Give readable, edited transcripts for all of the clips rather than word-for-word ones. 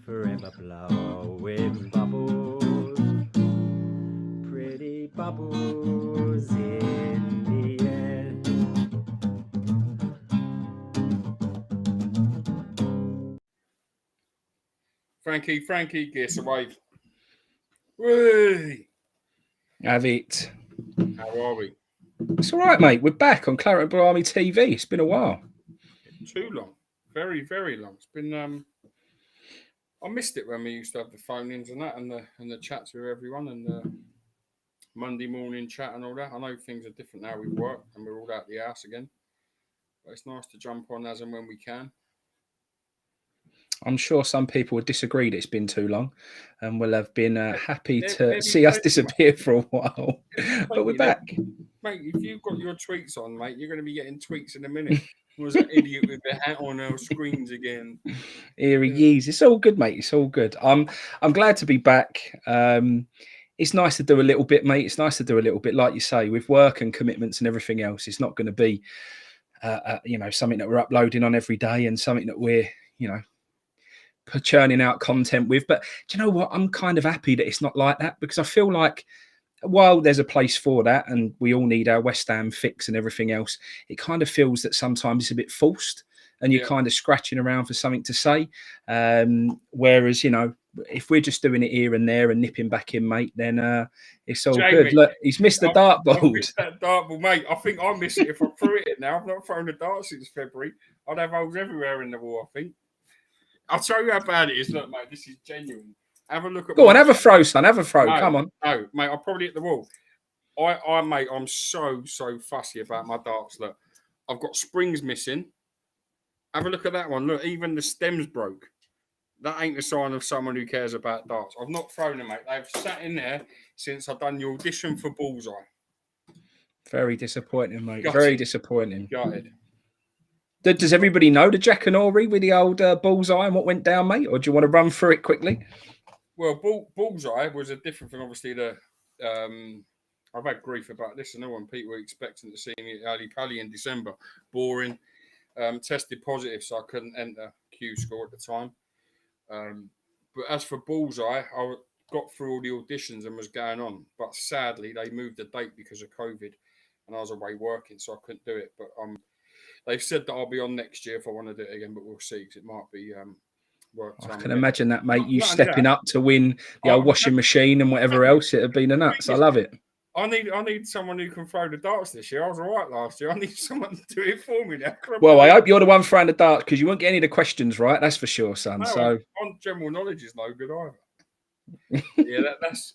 forever blowing bubbles, pretty bubbles in the air. Frankie, give us a wave. Whee! Have it. How are we? It's all right, mate. We're back on Claret Blue Army TV. It's been a while. Too long. Very, very long. It's been I missed it when we used to have the phone-ins and that and the chats with everyone and the Monday morning chat and all that. I know things are different now with work and we're all out the house again. But it's nice to jump on as and when we can. I'm sure some people would disagree that it's been too long and will have been happy to see us disappear for a while. But we're back. Mate, if you've got your tweets on, mate, you're going to be getting tweets in a minute. Was that idiot with the hat on our screens again? Here he is. It's all good, mate. It's all good. I'm glad to be back. It's nice to do a little bit, mate. It's nice to do a little bit, like you say, with work and commitments and everything else. It's not going to be, something that we're uploading on every day and something that we're, churning out content with. But do you know what? I'm kind of happy that it's not like that because I feel like while there's a place for that and we all need our West Ham fix and everything else, it kind of feels that sometimes it's a bit forced and you're kind of scratching around for something to say. Whereas, if we're just doing it here and there and nipping back in, mate, then it's all Jamie, good. Look, he's missed the dartboard. I missed that dartboard, mate. I think I miss it if I threw it now. I've not thrown a dart since February. I'd have holes everywhere in the wall, I think. I'll tell you how bad it is. Look, mate, this is genuine. Have a look at. Go on, have a throw, son. Have a throw. No, come on. No, mate, I'll probably hit the wall. Mate, I'm so fussy about my darts. Look, I've got springs missing. Have a look at that one. Look, even the stem's broke. That ain't a sign of someone who cares about darts. I've not thrown them, mate. They've sat in there since I've done the audition for Bullseye. Very disappointing, mate. Very disappointing. Gutted. Does everybody know the Jack and Ori with the old Bullseye and what went down, mate? Or do you want to run through it quickly? Well, Bullseye was a different thing. Obviously, I've had grief about this. I know when people were expecting to see me at Ali Pally in December. Boring. Tested positive, so I couldn't enter Q score at the time. But as for Bullseye, I got through all the auditions and was going on. But sadly, they moved the date because of COVID. And I was away working, so I couldn't do it. But they've said that I'll be on next year if I want to do it again, but we'll see because it might be work time. I can imagine that, mate. You stepping up to win the old washing machine and whatever else. It'd been a nuts. I love it. I need someone who can throw the darts this year. I was all right last year. I need someone to do it for me now. Well, I hope you're the one throwing the darts because you won't get any of the questions right. That's for sure, son. No, so on general knowledge is no good either. Yeah,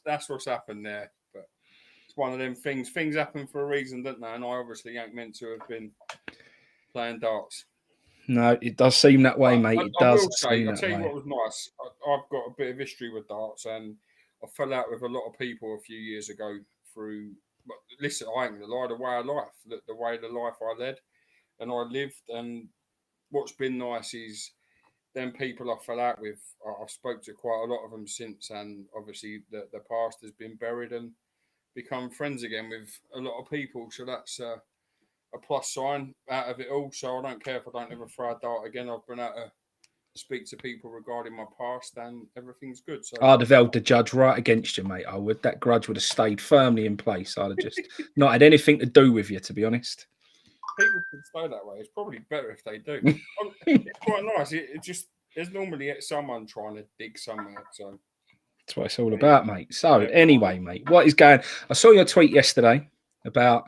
that's what's happened there. But it's one of them things. Things happen for a reason, don't they? And I obviously ain't meant to have been playing darts. No, it does seem that way, mate. It does. I'll tell you what was nice. I've got a bit of history with darts, and I fell out with a lot of people a few years ago through. But listen, I ain't gonna lie, the way of life, the way the life I led, and I lived. And what's been nice is them people I fell out with. I've spoke to quite a lot of them since, and obviously the past has been buried and become friends again with a lot of people. So that's a plus sign out of it all. So I don't care if I don't ever throw a dart again. I've been able to speak to people regarding my past and everything's good. So I'd have held the judge right against you, mate. I would. That grudge would have stayed firmly in place. I'd have just not had anything to do with you, to be honest. People can stay that way. It's probably better if they do. It's quite nice. It just there's normally someone trying to dig somewhere. So that's what it's all about, mate. So anyway, mate, what is going? I saw your tweet yesterday about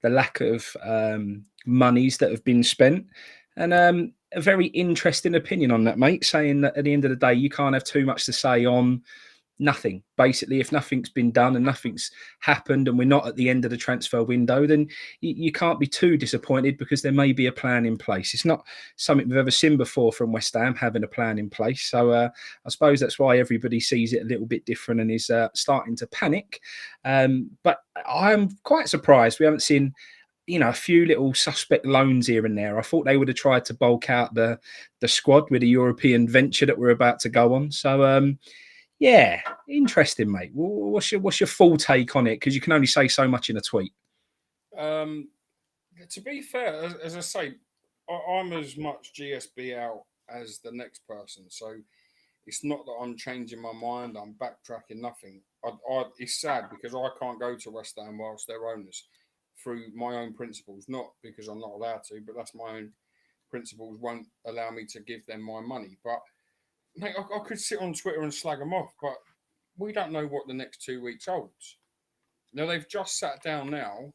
the lack of monies that have been spent. And a very interesting opinion on that, mate, saying that at the end of the day, you can't have too much to say on nothing. Basically, if nothing's been done and nothing's happened and we're not at the end of the transfer window, then you can't be too disappointed because there may be a plan in place. It's not something we've ever seen before from West Ham, having a plan in place. So I suppose that's why everybody sees it a little bit different and is starting to panic. But I'm quite surprised we haven't seen a few little suspect loans here and there. I thought they would have tried to bulk out the squad with a European venture that we're about to go on. So, yeah, interesting, mate. What's your full take on it? Because you can only say so much in a tweet. To be fair, as I say, I'm as much GSB out as the next person. So It's not that I'm changing my mind. I'm backtracking. Nothing. It's sad because I can't go to West Ham whilst they're owners through my own principles. Not because I'm not allowed to, but that's my own principles won't allow me to give them my money. But mate, I could sit on Twitter and slag them off, but we don't know what the next 2 weeks holds. Now they've just sat down now.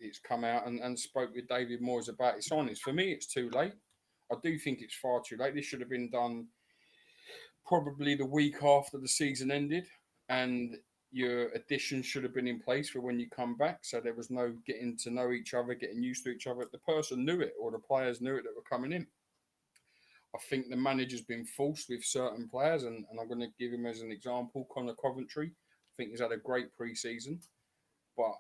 It's come out and spoke with David Moyes about his signings. For me, it's too late. I do think it's far too late. This should have been done probably the week after the season ended, and your additions should have been in place for when you come back. So there was no getting to know each other, getting used to each other. The person knew it, or the players knew it that were coming in. I think the manager's been forced with certain players, and I'm going to give him as an example, Connor Coventry. I think he's had a great pre-season, but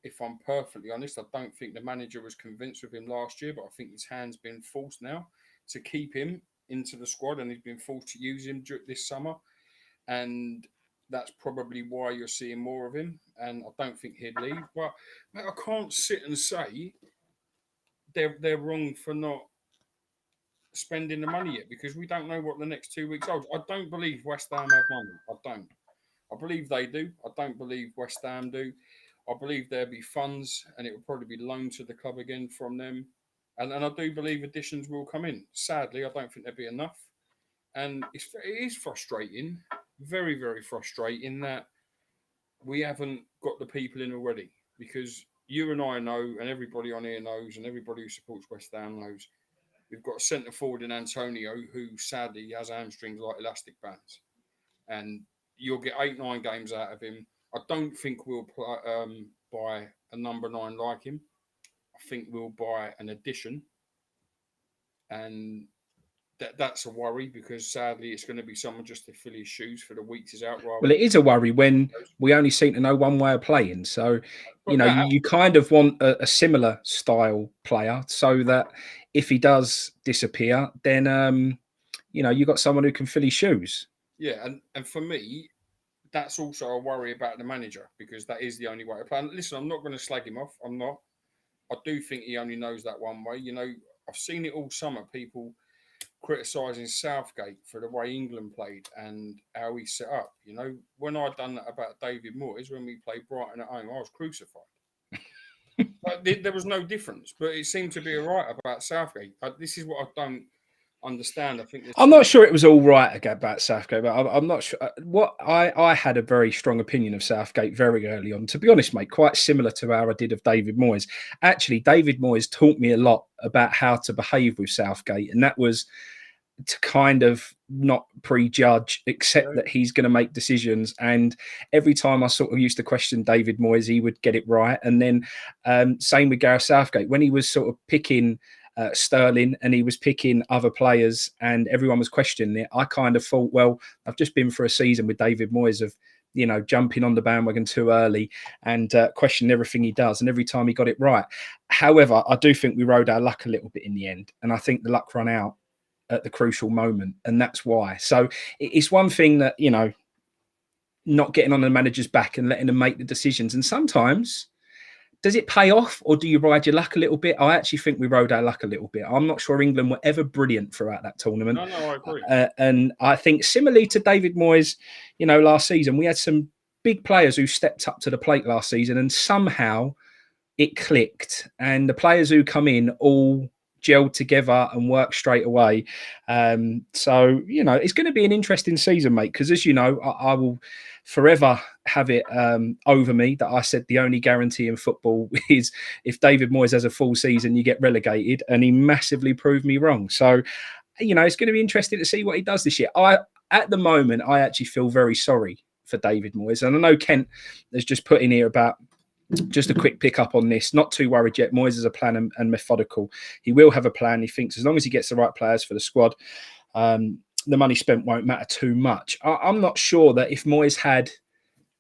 if I'm perfectly honest, I don't think the manager was convinced with him last year, but I think his hand's been forced now to keep him into the squad, and he's been forced to use him this summer. And that's probably why you're seeing more of him. And I don't think he'd leave. But mate, I can't sit and say they're wrong for not spending the money yet, because we don't know what the next 2 weeks holds. I don't believe West Ham have money. I don't. I believe they do. I don't believe West Ham do. I believe there'll be funds, and it will probably be loaned to the club again from them. And I do believe additions will come in. Sadly, I don't think there'll be enough. And it is frustrating, very, very frustrating that we haven't got the people in already. Because you and I know, and everybody on here knows, and everybody who supports West Ham knows, we've got a centre forward in Antonio who sadly has hamstrings like elastic bands. And you'll get 8-9 games out of him. I don't think we'll buy a number 9 like him. I think we'll buy an addition. And that's a worry, because sadly it's going to be someone just to fill his shoes for the weeks he's out. Well, it is a worry when we only seem to know one way of playing. So, you kind of want a similar style player, so that if he does disappear, then, you've got someone who can fill his shoes. Yeah, and for me, that's also a worry about the manager, because that is the only way to play. And listen, I'm not going to slag him off. I'm not. I do think he only knows that one way. I've seen it all summer. People criticising Southgate for the way England played and how he set up. When I done that about David Moyes, when we played Brighton at home, I was crucified. But there was no difference. But it seemed to be all right about Southgate. This is what I don't understand. I'm not sure it was all right about Southgate, but I'm not sure. I had a very strong opinion of Southgate very early on, to be honest, mate, quite similar to how I did of David Moyes. Actually, David Moyes taught me a lot about how to behave with Southgate, and that was to kind of not prejudge, accept that he's going to make decisions. And every time I sort of used to question David Moyes, he would get it right. And then same with Gareth Southgate, when he was sort of picking Sterling and he was picking other players and everyone was questioning it, I kind of thought, well, I've just been for a season with David Moyes of, jumping on the bandwagon too early and questioning everything he does. And every time he got it right. However, I do think we rode our luck a little bit in the end. And I think the luck ran out at the crucial moment. And that's why. So it's one thing that, not getting on the manager's back and letting them make the decisions. And sometimes, does it pay off, or do you ride your luck a little bit? I actually think we rode our luck a little bit. I'm not sure England were ever brilliant throughout that tournament. No, I agree. And I think similarly to David Moyes, last season, we had some big players who stepped up to the plate last season, and somehow it clicked. And the players who come in all gelled together and worked straight away. So, it's going to be an interesting season, mate, because as you know, I will forever have it over me that I said the only guarantee in football is if David Moyes has a full season, you get relegated, and he massively proved me wrong. So, it's going to be interesting to see what he does this year. At the moment, I actually feel very sorry for David Moyes. And I know Kent has just put in here about just a quick pick up on this. Not too worried yet. Moyes is a plan and methodical. He will have a plan. He thinks as long as he gets the right players for the squad, the money spent won't matter too much. I'm not sure that if Moyes had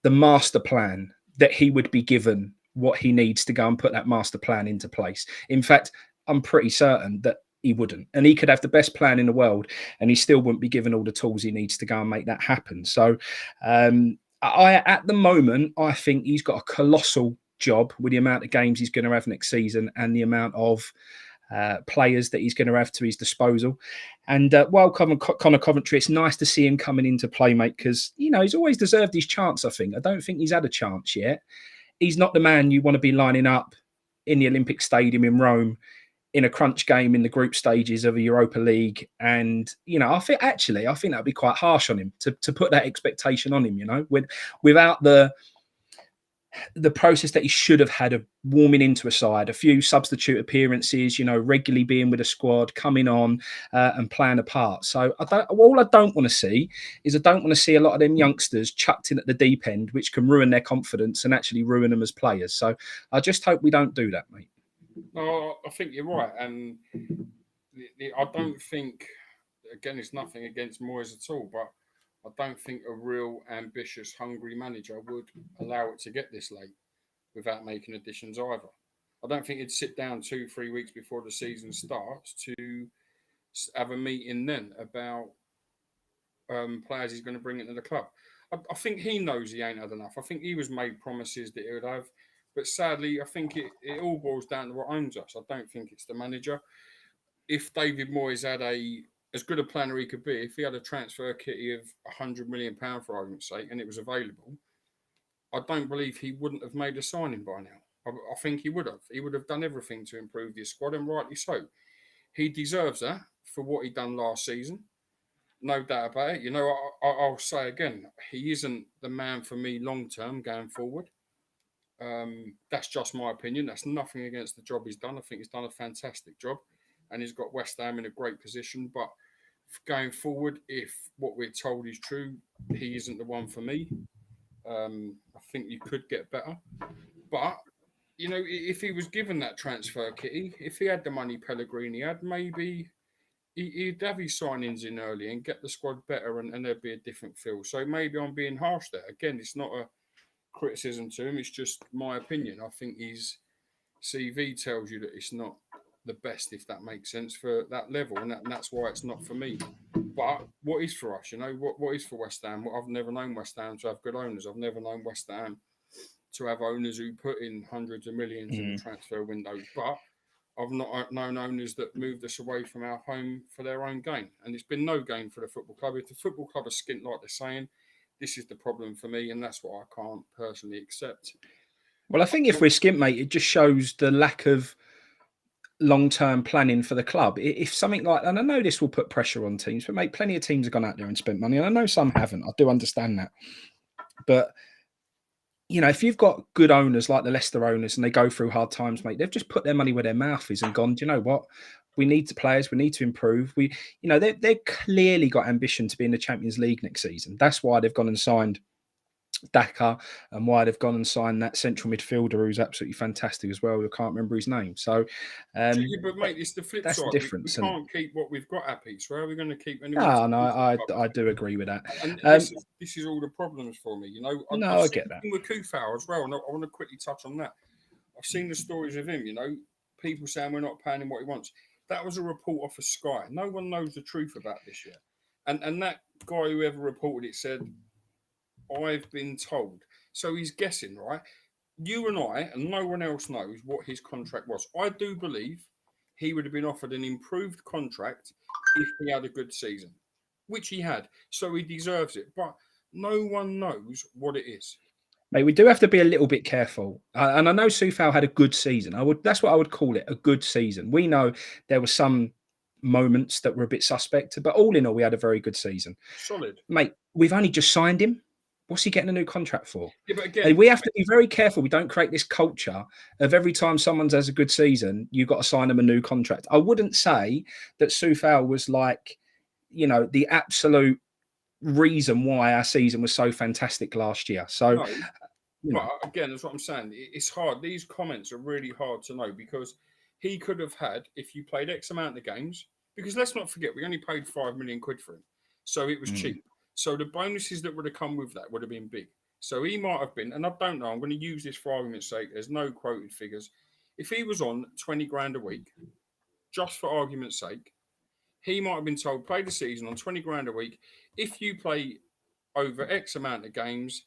the master plan, that he would be given what he needs to go and put that master plan into place. In fact, I'm pretty certain that he wouldn't. And he could have the best plan in the world and he still wouldn't be given all the tools he needs to go and make that happen. So, at the moment, I think he's got a colossal job with the amount of games he's going to have next season and the amount of players that he's going to have to his disposal. And while Connor Coventry, it's nice to see him coming into play, mate, because, he's always deserved his chance, I think. I don't think he's had a chance yet. He's not the man you want to be lining up in the Olympic Stadium in Rome in a crunch game in the group stages of a Europa League. And, I think that'd be quite harsh on him to put that expectation on him, without the process that he should have had of warming into a side, a few substitute appearances, regularly being with a squad, coming on and playing a part. So all I don't want to see is I don't want to see a lot of them youngsters chucked in at the deep end, which can ruin their confidence and actually ruin them as players. So I just hope we don't do that, mate. No, I think you're right. And I don't think, again, it's nothing against Moyes at all, but I don't think a real ambitious, hungry manager would allow it to get this late without making additions either. I don't think he'd sit down 2-3 weeks before the season starts to have a meeting then about players he's going to bring into the club. I think he knows he ain't had enough. I think he was made promises that he would have. But sadly, I think it all boils down to what owns us. I don't think it's the manager. If David Moyes had as good a planner he could be, if he had a transfer kitty of £100 million, for argument's sake, and it was available, I don't believe he wouldn't have made a signing by now. I think he would have. He would have done everything to improve this squad, and rightly so. He deserves that for what he done last season. No doubt about it. I'll say again, he isn't the man for me long-term going forward. That's just my opinion. That's nothing against the job he's done. I think he's done a fantastic job, and he's got West Ham in a great position. But going forward, if what we're told is true, he isn't the one for me. I think you could get better. But, if he was given that transfer kitty, if he had the money Pellegrini had, maybe he'd have his signings in early and get the squad better, and there'd be a different feel. So maybe I'm being harsh there. Again, it's not a criticism to him. It's just my opinion. I think his CV tells you that it's not the best, if that makes sense, for that level, and that's why it's not for me. But what is for us? What is for West Ham? I've never known West Ham to have good owners. I've never known West Ham to have owners who put in hundreds of millions in the transfer window. But I've not known owners that moved us away from our home for their own gain, and it's been no gain for the football club. If the football club are skint like they're saying, this is the problem for me, and that's what I can't personally accept. Well, I think if we're skint, mate, it just shows the lack of long-term planning for the club. If something like, and I know this will put pressure on teams, but mate, plenty of teams have gone out there and spent money, and I know some haven't. I do understand that. But, if you've got good owners like the Leicester owners and they go through hard times, mate, they've just put their money where their mouth is and gone, do you know what? We need the players. We need to improve. They've clearly got ambition to be in the Champions League next season. That's why they've gone and signed Daka, and why they've gone and signed that central midfielder who's absolutely fantastic as well. I can't remember his name. So, but mate, it's the flip that's side. The difference. We can't keep what we've got happy. So how are we going to keep anyone? No, I do agree with that. And this is all the problems for me. I get that. With Kufau as well, and I want to quickly touch on that. I've seen the stories of him. People saying we're not paying him what he wants. That was a report off of Sky. No one knows the truth about this yet. And that guy, whoever reported it, said, I've been told. So he's guessing, right? You and I, and no one else knows what his contract was. I do believe he would have been offered an improved contract if he had a good season, which he had. So he deserves it. But no one knows what it is. Mate, we do have to be a little bit careful. And I know Soufal had a good season. That's what I would call it, a good season. We know there were some moments that were a bit suspect, but all in all, we had a very good season. Solid. Mate, we've only just signed him. What's he getting a new contract for? Yeah, but again, we have to be very careful. We don't create this culture of every time someone has a good season, you've got to sign them a new contract. I wouldn't say that Soufal was like, the absolute reason why our season was so fantastic last year. So, but again, that's what I'm saying. It's hard. These comments are really hard to know, because he could have had, if you played X amount of games, because let's not forget, we only paid £5 million for him. So it was cheap. So the bonuses that would have come with that would have been big. So he might have been, and I don't know, I'm going to use this for argument's sake. There's no quoted figures. If he was on 20 grand a week, just for argument's sake, he might have been told, play the season on 20 grand a week. If you play over X amount of games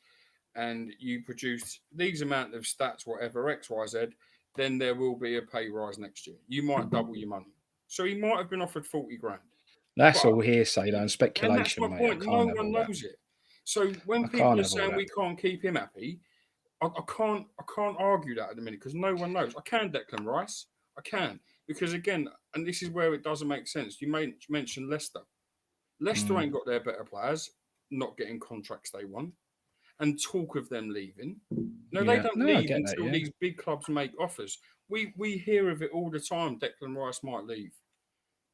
and you produce these amount of stats, whatever, X, Y, Z, then there will be a pay rise next year. You might double your money. So he might have been offered 40 grand. That's But, all hearsay, though, and and that's speculation, my mate. point. I No can't have one all that. knows it. So when I people can't are have all saying that. we can't keep him happy, I can't argue that at the minute because no one knows. I can Declan Rice. I can. Because again, and this is where it doesn't make sense. You mentioned Leicester. Leicester ain't got their better players not getting contracts they want, and talk of them leaving. No, they Yeah. don't No, I leave get that, until yeah. these big clubs make offers. We hear of it all the time. Declan Rice might leave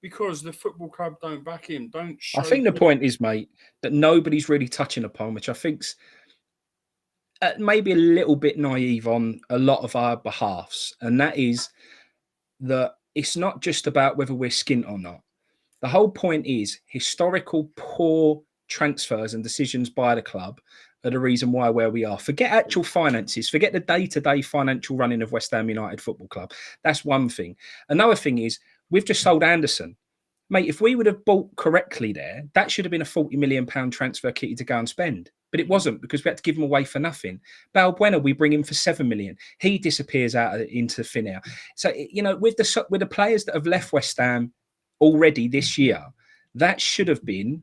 because the football club don't back him. Don't show. I think the point is, mate, that nobody's really touching upon, which I think's maybe a little bit naive on a lot of our behalfs, and that is that it's not just about whether we're skint or not. The whole point is historical poor transfers and decisions by the club are the reason why where we are. Forget actual finances, forget the day-to-day financial running of West Ham United Football Club. That's one thing. Another thing is we've just sold Anderson. Mate, if we would have bought correctly there, that should have been a £40 million transfer kitty to go and spend. But it wasn't because we had to give him away for nothing. Balbuena, we bring him for £7 million. He disappears out into thin air. So, you know, with the players that have left West Ham already this year, that should have been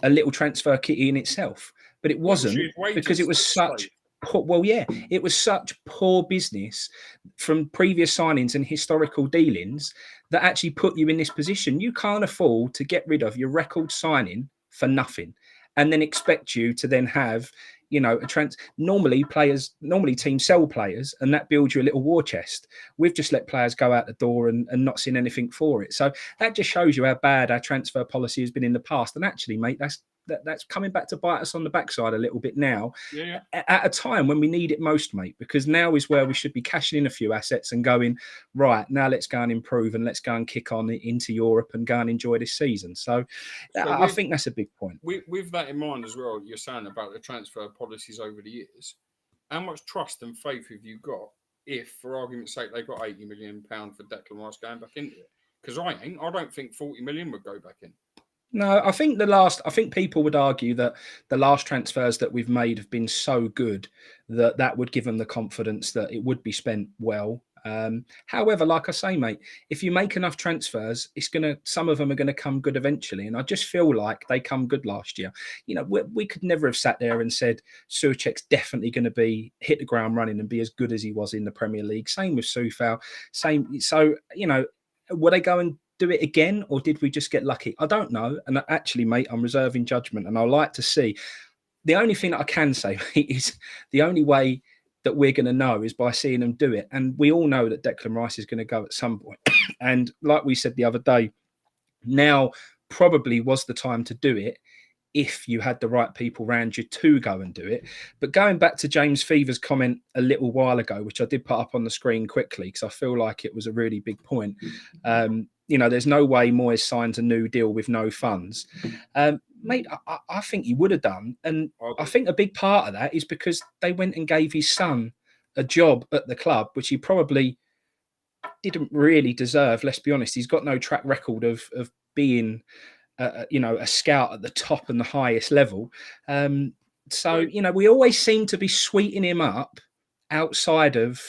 a little transfer kitty in itself. But it wasn't because it was such... Well, yeah, it was such poor business from previous signings and historical dealings that actually put you in this position. You can't afford to get rid of your record signing for nothing and then expect you to then have, you know, normally teams sell players and that builds you a little war chest. We've just let players go out the door and not seen anything for it. So that just shows you how bad our transfer policy has been in the past. And actually, mate, that's coming back to bite us on the backside a little bit now, at a time when we need it most, mate, because now is where we should be cashing in a few assets and going, right, now let's go and improve and let's go and kick on into Europe and go and enjoy this season. So I think that's a big point. With that in mind as well, you're saying about the transfer policies over the years, how much trust and faith have you got if, for argument's sake, they got £80 million for Declan Rice going back into it? Because I don't think 40 million would go back in. No, I think people would argue that the last transfers that we've made have been so good that would give them the confidence that it would be spent well. However, like I say, mate, if you make enough transfers, some of them are going to come good eventually. And I just feel like they come good last year. You know, we could never have sat there and said Souček's definitely going to hit the ground running and be as good as he was in the Premier League. Same with Soufal. Same. So, you know, were they going do it again, or did we just get lucky? I don't know. And actually, mate, I'm reserving judgment, and I'd like to see. The only thing that I can say, mate, is the only way that we're going to know is by seeing them do it. And we all know that Declan Rice is going to go at some point. And like we said the other day, now probably was the time to do it if you had the right people around you to go and do it. But going back to James Fever's comment a little while ago, which I did put up on the screen quickly because I feel like it was a really big point. You know, there's no way Moyes signs a new deal with no funds. Mate, I think he would have done. And I think a big part of that is because they went and gave his son a job at the club, which he probably didn't really deserve. Let's be honest. He's got no track record of being a scout at the top and the highest level. So, you know, we always seem to be sweetening him up outside of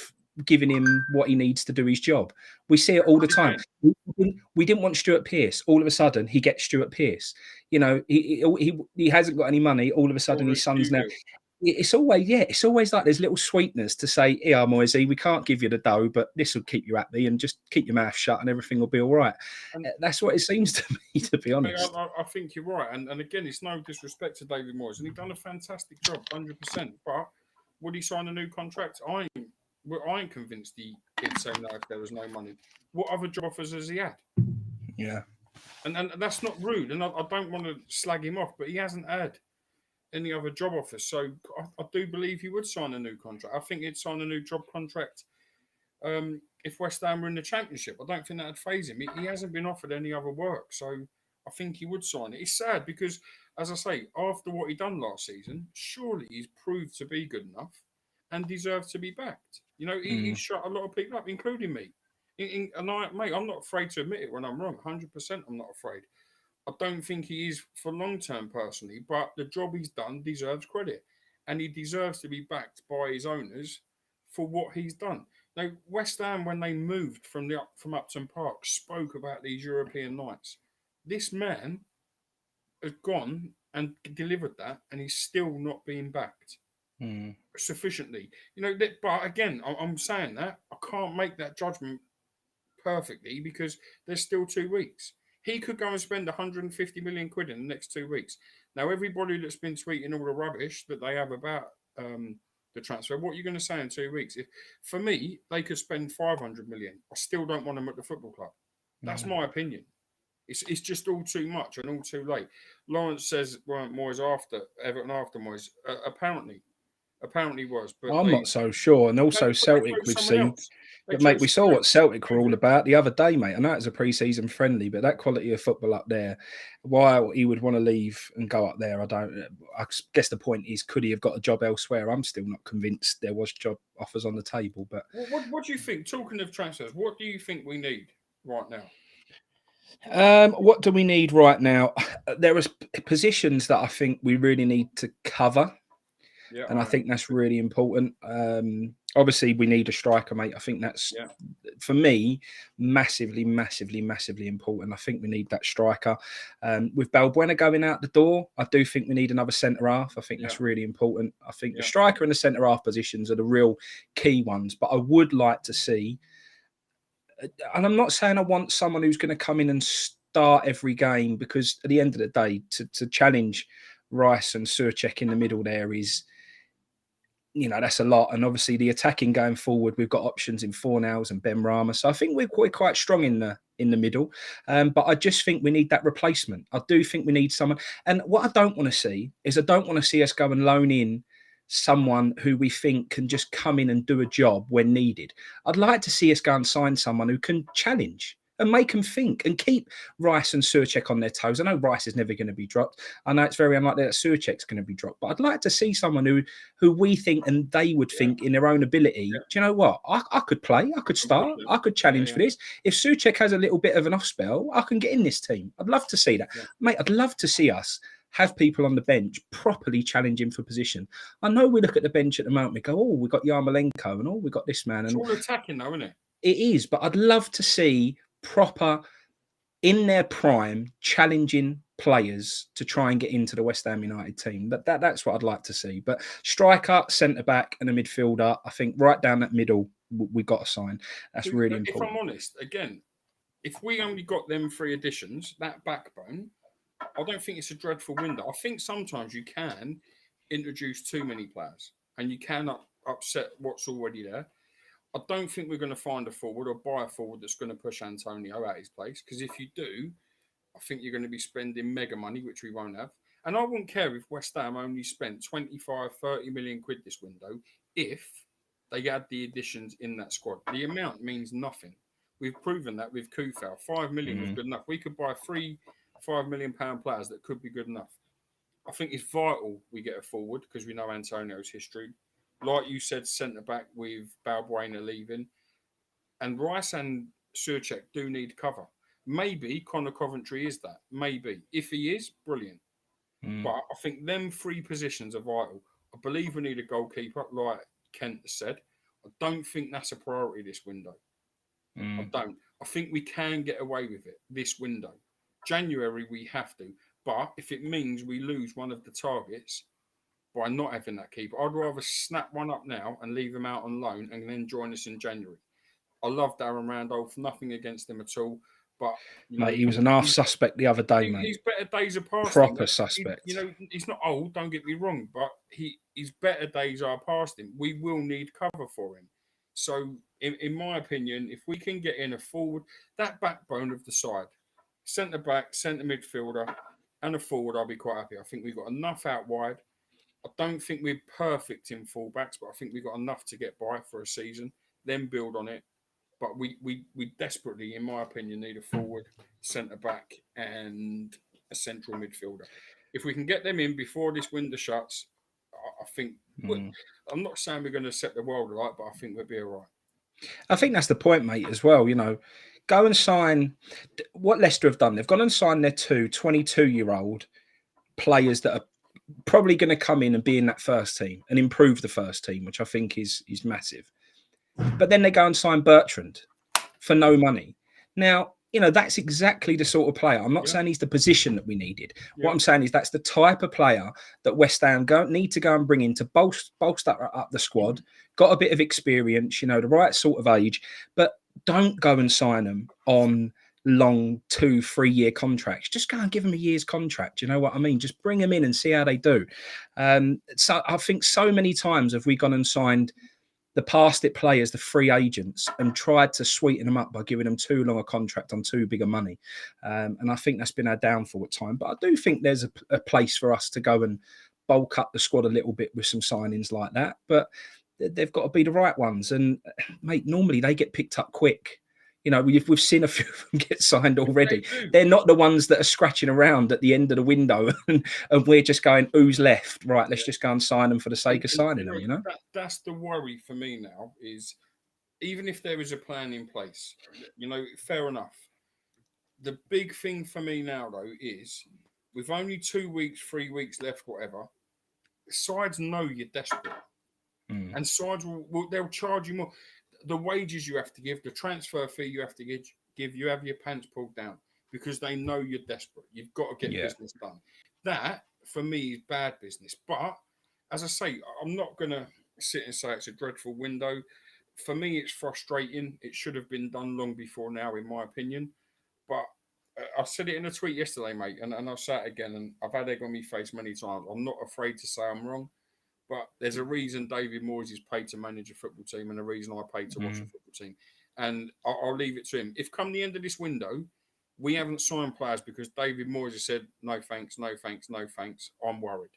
giving him what he needs to do his job. We see it all the time. We didn't want Stuart Pearce. All of a sudden, he gets Stuart Pearce. You know, he hasn't got any money. All of a sudden, his son's now. It's always like there's little sweeteners to say, here, Moyes, we can't give you the dough, but this will keep you happy and just keep your mouth shut and everything will be all right. And that's what it seems to me, to be honest. I think you're right. And again, it's no disrespect to David Moyes, and he's done a fantastic job, 100%. But would he sign a new contract? I ain't convinced he'd say no if there was no money. What other job offers has he had? Yeah. And that's not rude. And I don't want to slag him off, but he hasn't had any other job offers. So I do believe he would sign a new contract. I think he'd sign a new job contract if West Ham were in the Championship. I don't think that would faze him. He hasn't been offered any other work. So I think he would sign it. It's sad because, as I say, after what he done last season, surely he's proved to be good enough and deserves to be backed. You know, he shut a lot of people up, including me. And I'm not afraid to admit it when I'm wrong. 100% I'm not afraid. I don't think he is for long term personally, but the job he's done deserves credit. And he deserves to be backed by his owners for what he's done. Now, West Ham, when they moved from Upton Park, spoke about these European nights. This man has gone and delivered that, and he's still not being backed sufficiently. But again, I'm saying that I can't make that judgment perfectly because there's still 2 weeks. He could go and spend 150 million quid in the next 2 weeks. Now, everybody that's been tweeting all the rubbish that they have about the transfer, what are you going to say in 2 weeks? For me, they could spend 500 million. I still don't want them at the football club. That's my opinion. It's just all too much and all too late. Lawrence says weren't Moyes after Everton after Moyes. Apparently was, but I'm not so sure. And also Celtic, we've seen. But mate, we saw what Celtic were all about the other day, mate. I know it's a pre-season friendly, but that quality of football up there, why he would want to leave and go up there, I don't. I guess the point is, could he have got a job elsewhere? I'm still not convinced there was job offers on the table. But what do you think? Talking of transfers, what do you think we need right now? What do we need right now? There are positions that I think we really need to cover. Yeah, and I think that's really important. Obviously, we need a striker, mate. I think that's, for me, massively, massively, massively important. I think we need that striker. With Balbuena going out the door, I do think we need another centre-half. I think that's really important. I think the striker and the centre-half positions are the real key ones. But I would like to see, and I'm not saying I want someone who's going to come in and start every game, because at the end of the day, to challenge Rice and Souček in the middle there is, that's a lot. And obviously the attacking going forward, we've got options in Fornals and Ben Rama. So I think we're quite strong in the middle. But I just think we need that replacement. I do think we need someone. And what I don't want to see is I don't want to see us go and loan in someone who we think can just come in and do a job when needed. I'd like to see us go and sign someone who can challenge and make them think and keep Rice and Souček on their toes. I know Rice is never going to be dropped. I know it's very unlikely that Souček's going to be dropped, but I'd like to see someone who we think and they would think in their own ability, do you know what? I could play, I could start, I could challenge for this. If Souček has a little bit of an off spell, I can get in this team. I'd love to see that. Mate, I'd love to see us have people on the bench properly challenging for position. I know we look at the bench at the moment, we go, oh, we've got Yarmolenko and we got this man. And it's all attacking though, isn't it? It is, but I'd love to see proper, in their prime, challenging players to try and get into the West Ham United team. That's what I'd like to see. But striker, centre-back and a midfielder, I think right down that middle, we've got to sign. That's really important. If I'm honest, again, if we only got them 3 additions, that backbone, I don't think it's a dreadful window. I think sometimes you can introduce too many players and you can upset what's already there. I don't think we're going to find a forward or buy a forward that's going to push Antonio out his place. Because if you do, I think you're going to be spending mega money, which we won't have. And I wouldn't care if West Ham only spent 25, 30 million quid this window if they had the additions in that squad. The amount means nothing. We've proven that with Kufal. 5 million was good enough. We could buy 3 £5 million players that could be good enough. I think it's vital we get a forward because we know Antonio's history. Like you said, centre-back with Balbuena leaving. And Rice and Souček do need cover. Maybe Connor Coventry is that. Maybe. If he is, brilliant. But I think them 3 positions are vital. I believe we need a goalkeeper, like Kent said. I don't think that's a priority this window. I don't. I think we can get away with it this window. January, we have to. But if it means we lose one of the targets by not having that keeper, I'd rather snap one up now and leave him out on loan and then join us in January. I love Darren Randolph. Nothing against him at all. But mate, he was an half suspect the other day, mate. His better days are past. Proper suspect. He's not old. Don't get me wrong, but his better days are past him. We will need cover for him. So, in my opinion, if we can get in a forward, that backbone of the side, centre back, centre midfielder, and a forward, I'll be quite happy. I think we've got enough out wide. I don't think we're perfect in fullbacks, but I think we've got enough to get by for a season. Then build on it. But we desperately, in my opinion, need a forward, centre-back and a central midfielder. If we can get them in before this window shuts, I think... I'm not saying we're going to set the world alight, but I think we'll be all right. I think that's the point, mate, as well. Go and sign... What Leicester have done, they've gone and signed their 2 22-year-old players that are probably going to come in and be in that first team and improve the first team, which I think is massive. But then they go and sign Bertrand for no money. Now, that's exactly the sort of player. I'm not saying he's the position that we needed. What I'm saying is that's the type of player that West Ham need to go and bring in to bolster up the squad. Got a bit of experience, the right sort of age, but don't go and sign them on long 2-3 year contracts. Just go and give them a year's contract. You know what I mean? Just bring them in and see how they do. So I think so many times have we gone and signed the past it players, the free agents, and tried to sweeten them up by giving them too long a contract on too big a money. And I think that's been our downfall at time. But I do think there's a place for us to go and bulk up the squad a little bit with some signings like that. But they've got to be the right ones. And, mate, normally they get picked up quick. We've seen a few of them get signed already. They're not the ones that are scratching around at the end of the window and we're just going, who's left? Right, let's just go and sign them for the sake of signing them, That's the worry for me now is even if there is a plan in place, fair enough. The big thing for me now, though, is with only 2 weeks, 3 weeks left, whatever, sides know you're desperate. And sides they'll charge you more. The wages you have to give, the transfer fee you have to give, you have your pants pulled down because they know you're desperate. You've got to get business done. That, for me, is bad business. But, as I say, I'm not going to sit and say it's a dreadful window. For me, it's frustrating. It should have been done long before now, in my opinion. But I said it in a tweet yesterday, mate, and I'll say it again, and I've had egg on my face many times. I'm not afraid to say I'm wrong. But there's a reason David Moyes is paid to manage a football team and a reason I paid to watch a football team. And I'll leave it to him. If come the end of this window, we haven't signed players because David Moyes has said, no thanks, no thanks, no thanks, I'm worried.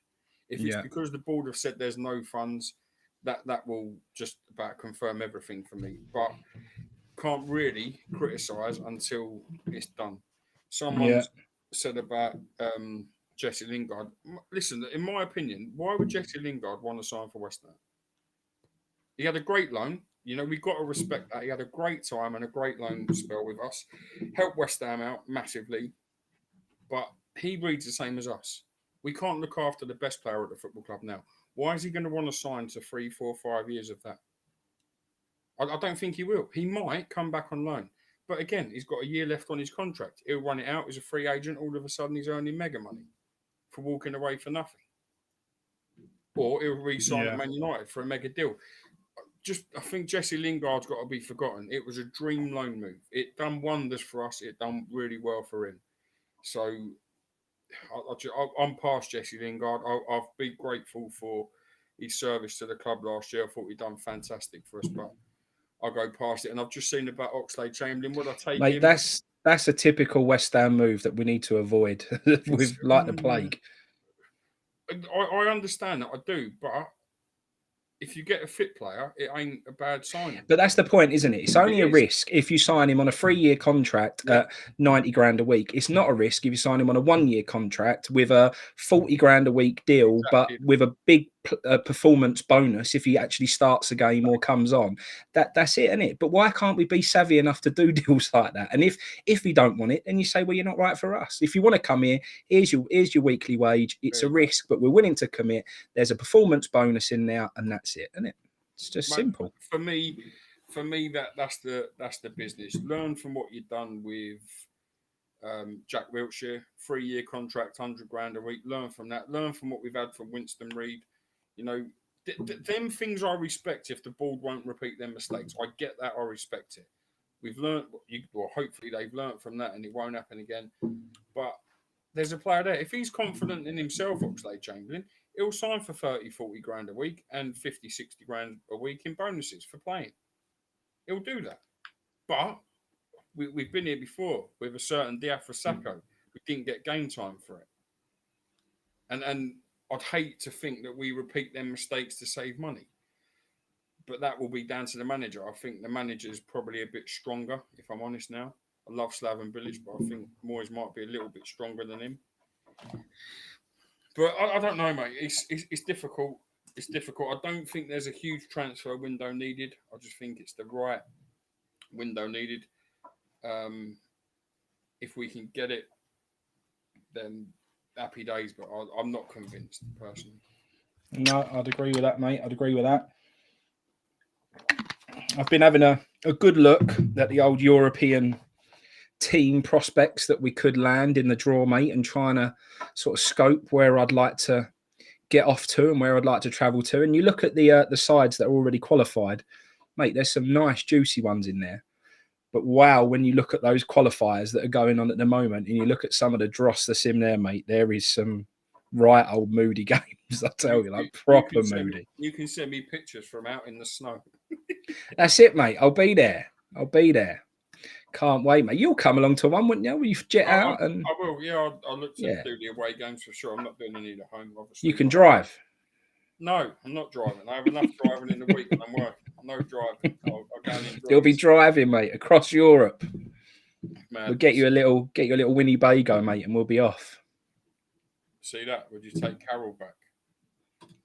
If it's because the board have said there's no funds, that will just about confirm everything for me. But can't really criticise until it's done. Someone's said about... Jesse Lingard. Listen, in my opinion, why would Jesse Lingard want to sign for West Ham? He had a great loan. We've got to respect that. He had a great time and a great loan spell with us. Helped West Ham out massively. But he reads the same as us. We can't look after the best player at the football club now. Why is he going to want to sign to 3, 4, 5 years of that? I don't think he will. He might come back on loan. But again, he's got a year left on his contract. He'll run it out as a free agent. All of a sudden, he's earning mega money for walking away for nothing. Or he'll re-sign at Man United for a mega deal. I think Jesse Lingard's got to be forgotten. It was a dream loan move. It done wonders for us. It done really well for him. So I'm past Jesse Lingard. I'll be grateful for his service to the club last year. I thought he'd done fantastic for us, but I'll go past it. And I've just seen about Oxlade-Chamberlain. Would I take him? That's a typical West Ham move that we need to avoid with like the plague. I understand that, I do, but if you get a fit player, it ain't a bad signing. But that's the point, isn't it? It's only a risk if you sign him on a 3-year contract at 90 grand a week. It's not a risk if you sign him on a 1-year contract with a 40 grand a week deal, but with a big performance bonus if he actually starts a game or comes on. That's it, isn't it? But why can't we be savvy enough to do deals like that? And if you don't want it, then you say, well, you're not right for us. If you want to come here, here's your weekly wage. It's a risk, but we're willing to commit. There's a performance bonus in there, and that's it, isn't it? It's just simple. For me, that's the business. Learn from what you've done with Jack Wilshere, 3-year contract, 100 grand a week. Learn from that. Learn from what we've had from Winston Reid. Them things I respect. If the board won't repeat their mistakes, I get that. I respect it. We've learned, or hopefully they've learned from that, and it won't happen again. But there's a player there. If he's confident in himself, Oxlade-Chamberlain, he'll sign for 30, 40 grand a week and 50, 60 grand a week in bonuses for playing. He'll do that. But we've been here before with a certain Diafra Sakho. We didn't get game time for it. And I'd hate to think that we repeat them mistakes to save money. But that will be down to the manager. I think the manager's probably a bit stronger, if I'm honest now. I love Slaven Bilic, but I think Moyes might be a little bit stronger than him. But I don't know, mate. It's difficult. It's difficult. I don't think there's a huge transfer window needed. I just think it's the right window needed. If we can get it, then happy days. But I'm not convinced, personally. No, I'd agree with that, mate. I'd agree with that. I've been having a good look at the old European team prospects that we could land in the draw, mate, and trying to sort of scope where I'd like to get off to and where I'd like to travel to. And you look at the sides that are already qualified, mate, there's some nice juicy ones in there. But wow, when you look at those qualifiers that are going on at the moment and you look at some of the dross that's in there, mate, there is some right old moody games, I tell you, like proper moody. You can send me pictures from out in the snow. That's it, mate. I'll be there. Can't wait, mate. You'll come along to one, wouldn't you? Will you jet out? I will, yeah. I'll look to do the away games for sure. I'm not doing any at home, obviously. You can drive. No, I'm not driving. I have enough driving in the week when I'm working. No driving. I'll go and enjoy. You'll be driving, mate, across Europe. Man, we'll get you a little Winnebago, mate, and we'll be off. See that? Would you take Carol back?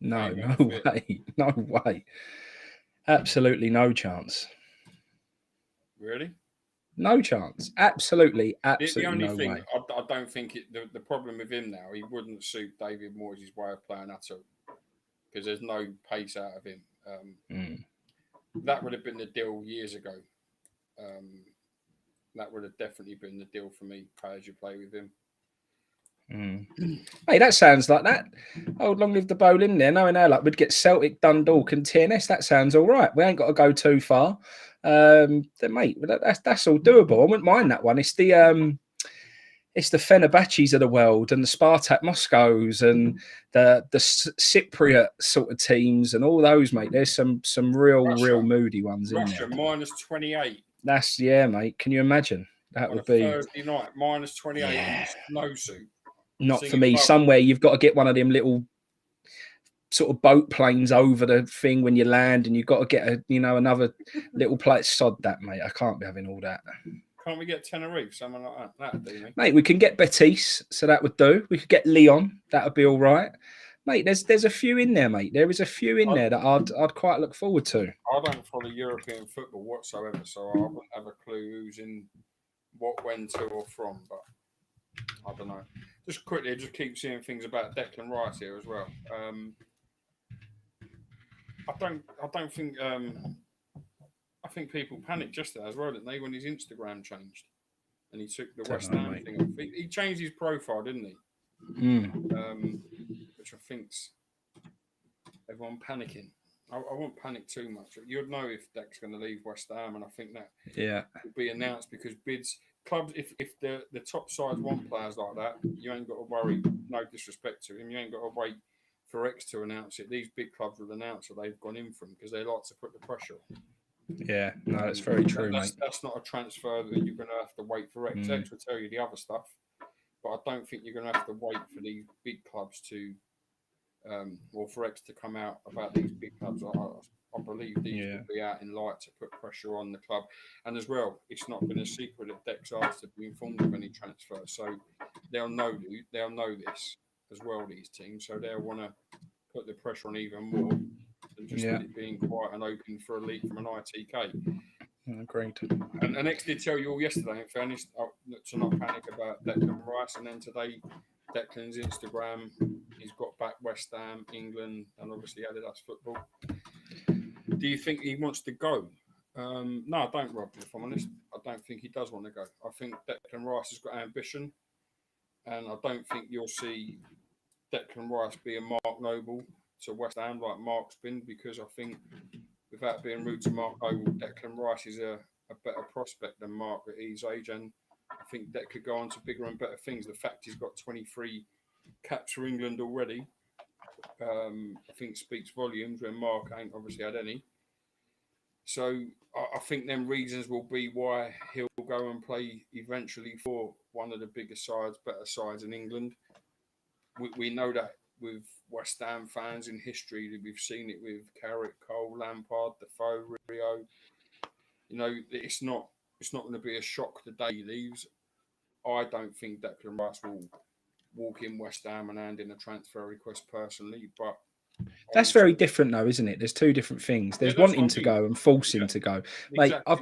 No way. No way. Absolutely no chance. Really? No chance. Absolutely The only no thing, way. I don't think the problem with him now, he wouldn't suit David Moyes' way of playing at all. Because there's no pace out of him. That would have been the deal years ago. That would have definitely been the deal for me, pay as you play with him. Hey, that sounds like that. Oh, long live the bowl in there. Knowing how like we'd get Celtic, Dundalk, and TNS. That sounds all right. We ain't got to go too far. Then, mate, that's all doable. I wouldn't mind that one. It's the Fenerbahces of the world and the Spartak Moscows and the Cypriot sort of teams and all those, mate. There's some real moody ones in there. Russia -28. That's mate. Can you imagine? That would be Thursday night -28 in snowsuit. Not for me. Somewhere you've got to get one of them little sort of boat planes over the thing when you land, and you've got to get another little plate. Sod that, mate. I can't be having all that. Can't we get Tenerife, something like that? That'd do, mate. We can get Betis, so that would do. We could get Leon, that would be all right, mate. There's a few in there, mate. There is a few in there that I'd quite look forward to. I don't follow European football whatsoever, so I wouldn't have a clue who's in what, when, to, or from. But I don't know. Just quickly, I just keep seeing things about Declan Rice here as well. I don't think. I think people panicked just there as well, didn't they, when his Instagram changed and he took the West Ham thing off. He changed his profile, didn't he? Which I think's everyone panicking. I won't panic too much. You'd know if Dec's going to leave West Ham, and I think that will be announced because clubs, if the top sides want players like that, you ain't got to worry. No disrespect to him, you ain't got to wait for X to announce it. These big clubs will announce that they've gone in for him because they like to put the pressure on. Yeah, no, that's very true, mate. That's not a transfer that you're going to have to wait for X. X will tell you the other stuff, but I don't think you're going to have to wait for these big clubs to, or for X to come out about these big clubs. I believe these will be out in light to put pressure on the club. And as well, it's not been a secret that Dec's asked to be informed of any transfer, so they'll know this as well, these teams, so they'll want to put the pressure on even more than just it being quiet and open for a leak from an ITK. Agreed. And X did tell you all yesterday, in fairness, to not panic about Declan Rice, and then today, Declan's Instagram, he's got back West Ham, England, and obviously Adidas football. Do you think he wants to go? No, I don't, Rob, if I'm honest. I don't think he does want to go. I think Declan Rice has got ambition, and I don't think you'll see Declan Rice be a Mark Noble to West Ham like Mark's been, because I think, without being rude to Mark Noble, Declan Rice is a better prospect than Mark at his age, and I think Dec could go on to bigger and better things. The fact he's got 23 caps for England already, I think speaks volumes, when Mark ain't obviously had any. So I think them reasons will be why he'll go and play eventually for one of the bigger sides, better sides in England. We know that with West Ham fans in history, we've seen it with Carrick, Cole, Lampard, Defoe, Rio. It's not going to be a shock the day he leaves. I don't think Declan Rice will walk in West Ham and hand in a transfer request personally, but that's very different, though, isn't it? There's two different things. There's wanting to go and forcing to go. Mate, I've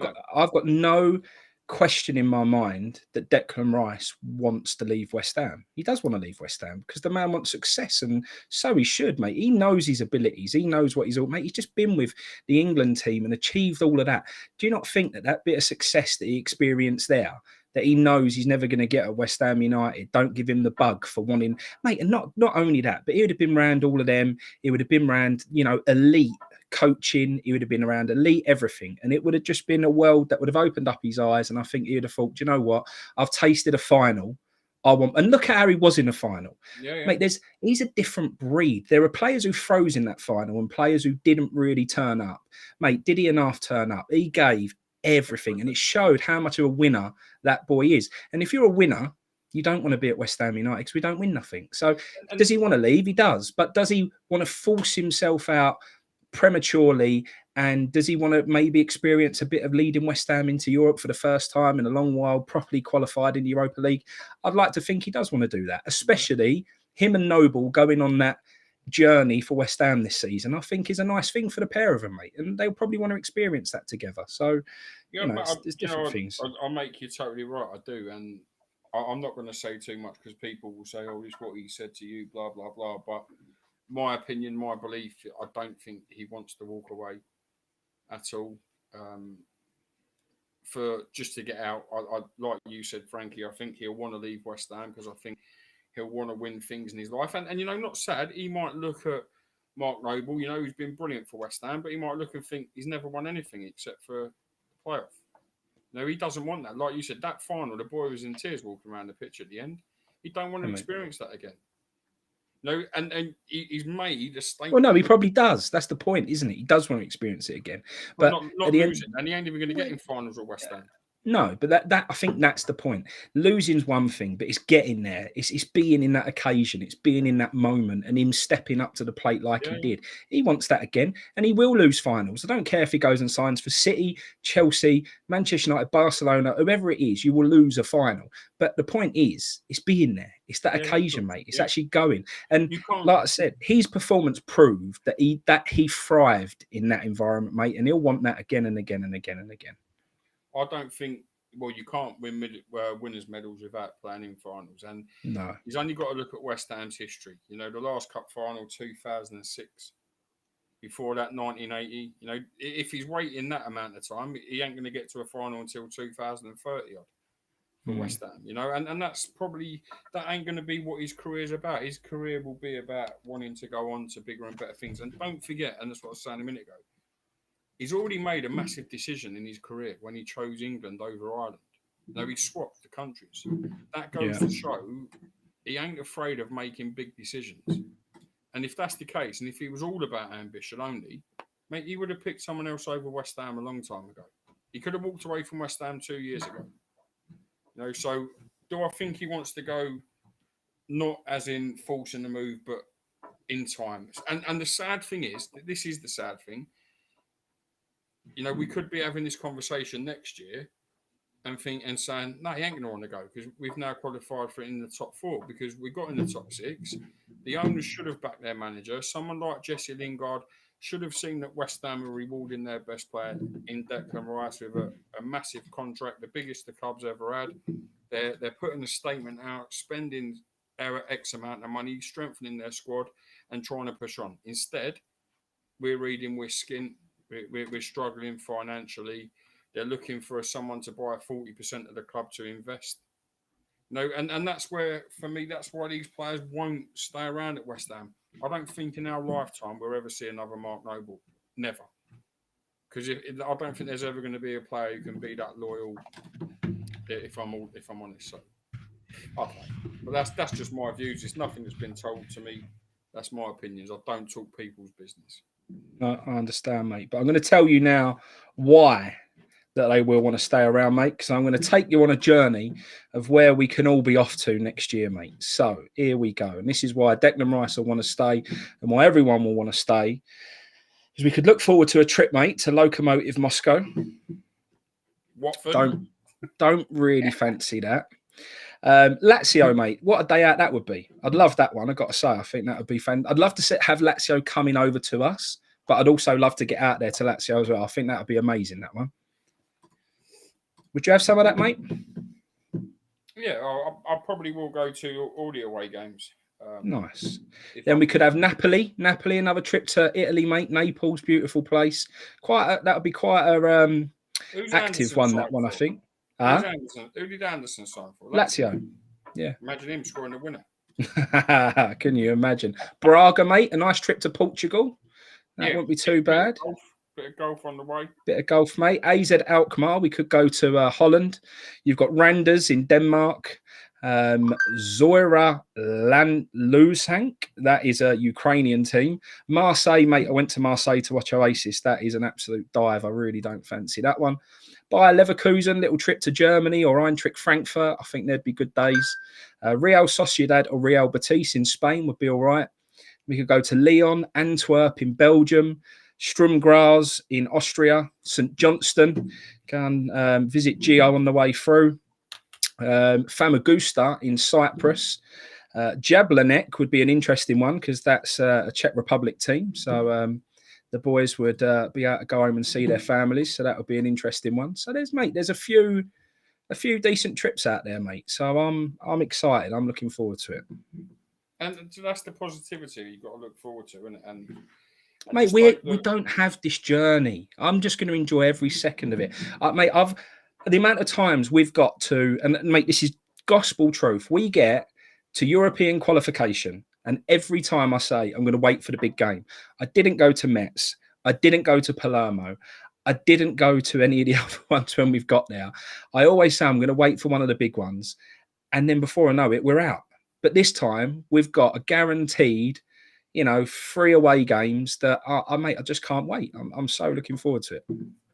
got no question in my mind that Declan Rice wants to leave West Ham. He does want to leave West Ham because the man wants success, and so he should, mate. He knows his abilities. He knows what he's all, mate. He's just been with the England team and achieved all of that. Do you not think that bit of success that he experienced there, that he knows he's never going to get at West Ham United, don't give him the bug for wanting, mate? And not only that, but he would have been around all of them. He would have been around, elite coaching. He would have been around elite everything, and it would have just been a world that would have opened up his eyes. And I think he would have thought, do you know what, I've tasted a final. And look at how he was in the final. Mate, he's a different breed. There are players who froze in that final and players who didn't really turn up. Mate, did he enough turn up? He gave everything, and it showed how much of a winner that boy is. And if you're a winner, you don't want to be at West Ham United because we don't win nothing. So does he want to leave? He does. But does he want to force himself out prematurely, and does he want to maybe experience a bit of leading West Ham into Europe for the first time in a long while, properly qualified in the Europa League? I'd like to think he does want to do that, especially him and Noble going on that journey for West Ham this season. I think is a nice thing for the pair of them, mate, and they'll probably want to experience that together. So there's different things. I'll make you totally right. I do, and I'm not going to say too much because people will say, "Oh, this is what he said to you," blah blah blah. But my opinion, my belief, I don't think he wants to walk away at all. For just to get out, I like you said, Frankie, I think he'll want to leave West Ham because I think he'll want to win things in his life. And not sad. He might look at Mark Noble, who's been brilliant for West Ham, but he might look and think he's never won anything except for the playoff. No, he doesn't want that. Like you said, that final, the boy was in tears walking around the pitch at the end. He don't want to experience that again. No, and he's made a statement. Well, no, he probably does. That's the point, isn't it? He does want to experience it again, but not losing, and he ain't even going to get in finals at West Ham. No, but that I think that's the point. Losing's one thing, but it's getting there. It's being in that occasion. It's being in that moment and him stepping up to the plate like he did. He wants that again, and he will lose finals. I don't care if he goes and signs for City, Chelsea, Manchester United, Barcelona, whoever it is, you will lose a final. But the point is, it's being there. It's that occasion, mate. It's actually going. And like I said, his performance proved that he thrived in that environment, mate, and he'll want that again and again and again and again. I don't think, you can't win winners' medals without playing in finals. And no, he's only got to look at West Ham's history. The last cup final, 2006. Before that, 1980. If he's waiting that amount of time, he ain't going to get to a final until 2030 for West Ham. And that's probably, that ain't going to be what his career's about. His career will be about wanting to go on to bigger and better things. And don't forget, and that's what I was saying a minute ago, he's already made a massive decision in his career when he chose England over Ireland. He swapped the countries. That goes to show he ain't afraid of making big decisions. And if that's the case, and if he was all about ambition only, mate, he would have picked someone else over West Ham a long time ago. He could have walked away from West Ham 2 years ago. So do I think he wants to go, not as in forcing the move, but in time? And the sad thing is, this is the sad thing, we could be having this conversation next year and saying, no, he ain't going to want to go because we've now qualified for it in the top 4 because we got in the top 6. The owners should have backed their manager. Someone like Jesse Lingard should have seen that West Ham are rewarding their best player in Declan Rice with a massive contract, the biggest the club's ever had. They're putting a statement out, spending X amount of money, strengthening their squad and trying to push on. Instead, we're reading we're skint. We're struggling financially. They're looking for someone to buy 40% of the club to invest. And that's where, for me, that's why these players won't stay around at West Ham. I don't think in our lifetime we'll ever see another Mark Noble. Never. Because I don't think there's ever going to be a player who can be that loyal, if I'm honest. So, okay. But that's just my views. It's nothing that's been told to me. That's my opinions. I don't talk people's business. I understand, mate. But I'm going to tell you now why that they will want to stay around, mate, because I'm going to take you on a journey of where we can all be off to next year, mate. So here we go. And this is why Declan Rice will want to stay and why everyone will want to stay. Because we could look forward to a trip, mate, to Lokomotiv Moscow. Watford? Don't really fancy that. Lazio, mate, what a day out that would be. I'd love that one. I've got to say, I think that would be fun. I'd love to have Lazio coming over to us, but I'd also love to get out there to Lazio as well. I think that would be amazing, that one. Would you have some of that, mate? Yeah, I probably will go to all the away games. Nice. Then we could have Napoli, another trip to Italy, mate. Naples, beautiful place. That would be quite a Who's active Anderson one. signed That one, for? I think. Who did Anderson sign for? Lazio. Yeah. Imagine him scoring the winner. Can you imagine? Braga, mate. A nice trip to Portugal. That won't be too bad. Bit of golf on the way. Bit of golf, mate. AZ Alkmaar. We could go to Holland. You've got Randers in Denmark. Zoira Lusank, that is a Ukrainian team. Marseille, mate, I went to Marseille to watch Oasis. That is an absolute dive. I really don't fancy that one. Bayer Leverkusen, little trip to Germany, or Eintracht Frankfurt. I think there'd be good days. Real Sociedad or Real Betis in Spain would be all right. We could go to Lyon, Antwerp in Belgium, Sturm Graz in Austria, St Johnston. Go and visit Gio on the way through. Famagusta in Cyprus. Jablanek would be an interesting one because that's a Czech Republic team. So the boys would be able to go home and see their families. So that would be an interesting one. So there's a few decent trips out there, mate. So I'm excited. I'm looking forward to it. And that's the positivity you've got to look forward to, isn't it? And mate, we don't have this journey. I'm just going to enjoy every second of it, mate. The amount of times we've got to, and mate, this is gospel truth. We get to European qualification, and every time I say I'm going to wait for the big game, I didn't go to Metz, I didn't go to Palermo, I didn't go to any of the other ones when we've got there. I always say I'm going to wait for one of the big ones, and then before I know it, we're out. But this time we've got a guaranteed, 3 away games that mate, I just can't wait. I'm so looking forward to it.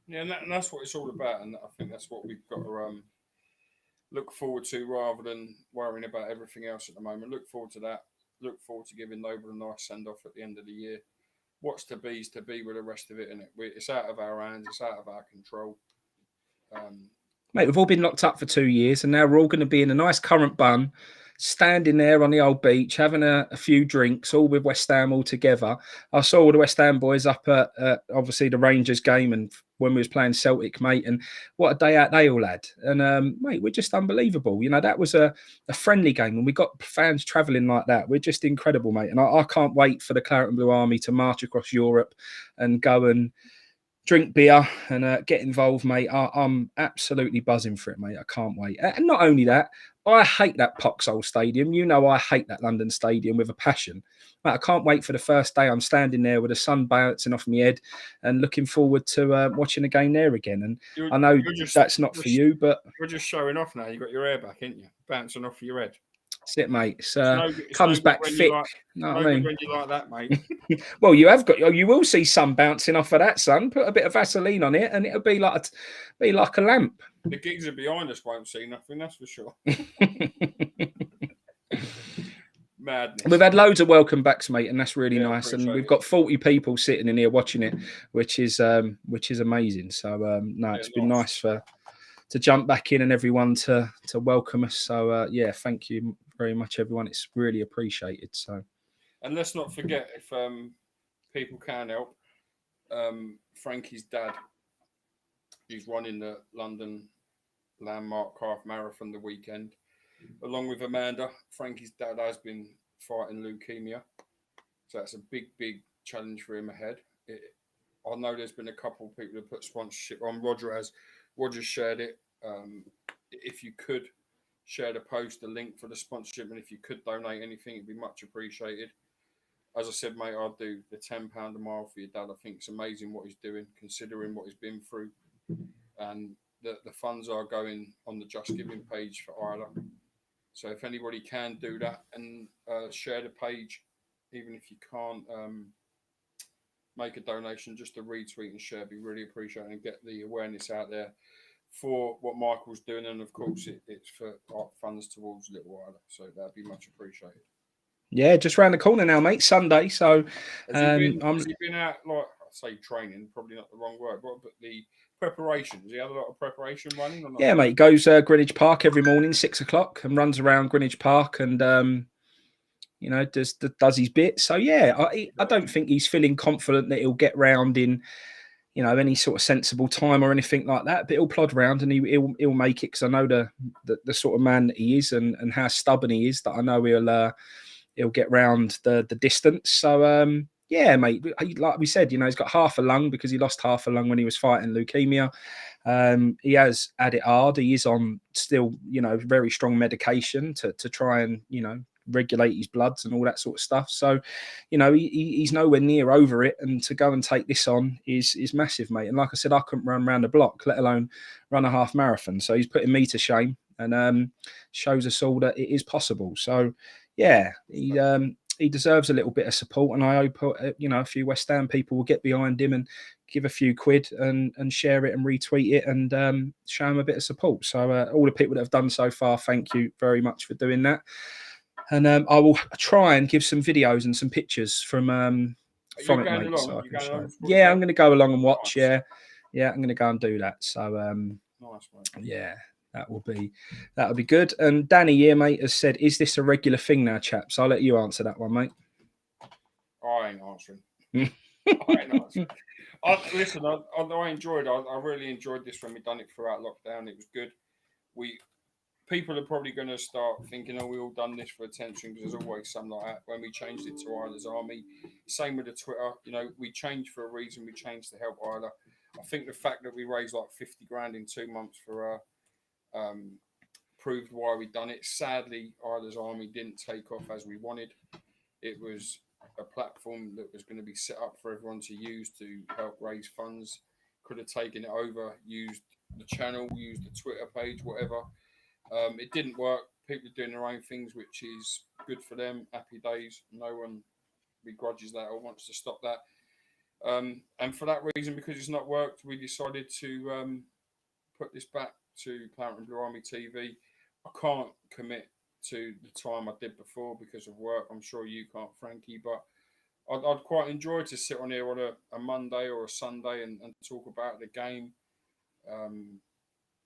Yeah, and that's what it's all about, and I think that's what we've got to look forward to rather than worrying about everything else at the moment. Look forward to that. Look forward to giving Noble a nice send-off at the end of the year. What's to be is to be with the rest of it, isn't it? It's out of our hands. It's out of our control. Mate, we've all been locked up for 2 years, and now we're all going to be in a nice currant bun, standing there on the old beach, having a few drinks, all with West Ham all together. I saw all the West Ham boys up at obviously the Rangers game and when we was playing Celtic, mate, and what a day out they all had. And, mate, we're just unbelievable. That was a friendly game, and we got fans travelling like that. We're just incredible, mate. And I can't wait for the Claret and Blue Army to march across Europe and go and drink beer and get involved, mate. I'm absolutely buzzing for it, mate. I can't wait. And not only that, I hate that Poxhole Stadium. I hate that London Stadium with a passion. Mate, I can't wait for the first day. I'm standing there with the sun bouncing off my head and looking forward to watching the game there again. And I know that's not for you, but... You're just showing off now. You got your hair back, ain't you? Bouncing off your head. That's it, mate. Comes back thick. Know what I mean? When you like that, mate. Well, you will see sun bouncing off of that, son. Put a bit of Vaseline on it, and it'll be like a lamp. The geezer behind us won't see nothing, that's for sure. Madness. We've had loads of welcome backs, mate, and that's really nice. And we've got 40 people sitting in here watching it, which is amazing. So it's been nice to jump back in and everyone to welcome us. So thank you very much, everyone. It's really appreciated. So, and let's not forget, if people can help, Frankie's dad, he's running the London Landmark Half Marathon the weekend, along with Amanda. Frankie's dad has been fighting leukemia, so that's a big challenge for him ahead. I know there's been a couple of people who put sponsorship on. Roger shared it. If you could share the post, the link for the sponsorship, and if you could donate anything, it'd be much appreciated. As I said, mate, I'll do the £10 a mile for your dad. I think it's amazing what he's doing, considering what he's been through. And the funds are going on the Just Giving page for Isla. So if anybody can do that and share the page, even if you can't make a donation, just a retweet and share, be really appreciated, and get the awareness out there for what Michael's doing. And of course, it's for funds towards Little Isla. So that'd be much appreciated. Yeah, just round the corner now, mate. Sunday. So has he been out, like, I say training, probably not the wrong word, but the preparation? Does he have a lot of preparation running or not? Yeah, mate. Goes Greenwich Park every morning, 6 o'clock, and runs around Greenwich Park and does his bit. So yeah, I don't think he's feeling confident that he'll get round in you know, any sort of sensible time or anything like that. But he'll plod around and he'll make it, because I know the sort of man that he is and how stubborn he is, that I know he'll get round the distance. So yeah, mate, like we said, you know, he's got half a lung because he lost half a lung when he was fighting leukemia. He has had it hard. He is on still, you know, very strong medication to try and, you know, regulate his bloods and all that sort of stuff. So, you know, he's nowhere near over it, and to go and take this on is massive, mate. And like I said, I couldn't run around the block, let alone run a half marathon. So he's putting me to shame, and shows us all that it is possible. So yeah, he deserves a little bit of support, and I hope, you know, a few West Ham people will get behind him and give a few quid and share it and retweet it and show him a bit of support. So all the people that have done so far, thank you very much for doing that. And I will try and give some videos and some pictures from it, mate. So I can show. Yeah, I'm going to go along and watch. Nice. Yeah, I'm going to go and do that. So nice, mate. Yeah, that'll be good. And Danny here, mate, has said, "Is this a regular thing now, chaps?" I'll let you answer that one, mate. I ain't answering. Listen, I enjoyed. I really enjoyed this when we done it throughout lockdown. It was good. People are probably going to start thinking, "Oh, we all done this for attention," because there's always something like that. When we changed it to Isla's Army, same with the Twitter. You know, we changed for a reason. We changed to help Isla. I think the fact that we raised like 50 grand in 2 months for proved why we done it. Sadly, Isla's Army didn't take off as we wanted. It was a platform that was going to be set up for everyone to use to help raise funds. Could have taken it over, used the channel, used the Twitter page, whatever. It didn't work. People are doing their own things, which is good for them. Happy days. No one begrudges that or wants to stop that. And for that reason, because it's not worked, we decided to put this back to Planet and Blue Army TV. I can't commit to the time I did before because of work. I'm sure you can't, Frankie, but I'd quite enjoy to sit on here on a Monday or a Sunday and talk about the game.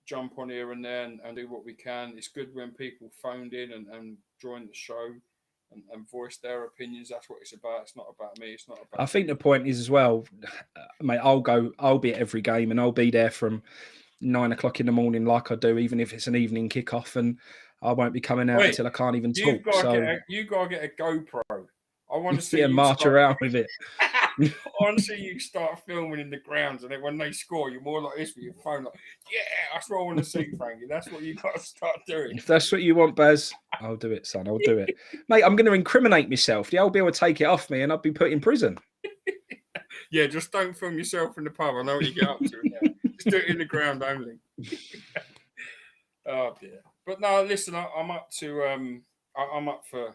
Jump on here and there and do what we can. It's good when people phoned in and joined the show and voiced their opinions. That's what it's about. It's not about me. It's not about. I think the point is as well, mate. I'll be at every game and I'll be there from 9 o'clock in the morning, like I do, even if it's an evening kickoff, and I won't be coming out until I can't even talk. You gotta get a GoPro. I want to see you march around with it. I want to see you start filming in the grounds, and then when they score, you're more like this with your phone, like, yeah, that's what I want to see, Frankie. That's what you got to start doing. If that's what you want, Baz, I'll do it, son. I'll do it, mate. I'm going to incriminate myself. The old bill will take it off me, and I'll be put in prison. Yeah, just don't film yourself in the pub. I know what you get up to. Yeah. Just do it in the ground only. Oh dear. But no, listen, I'm up to. I'm up for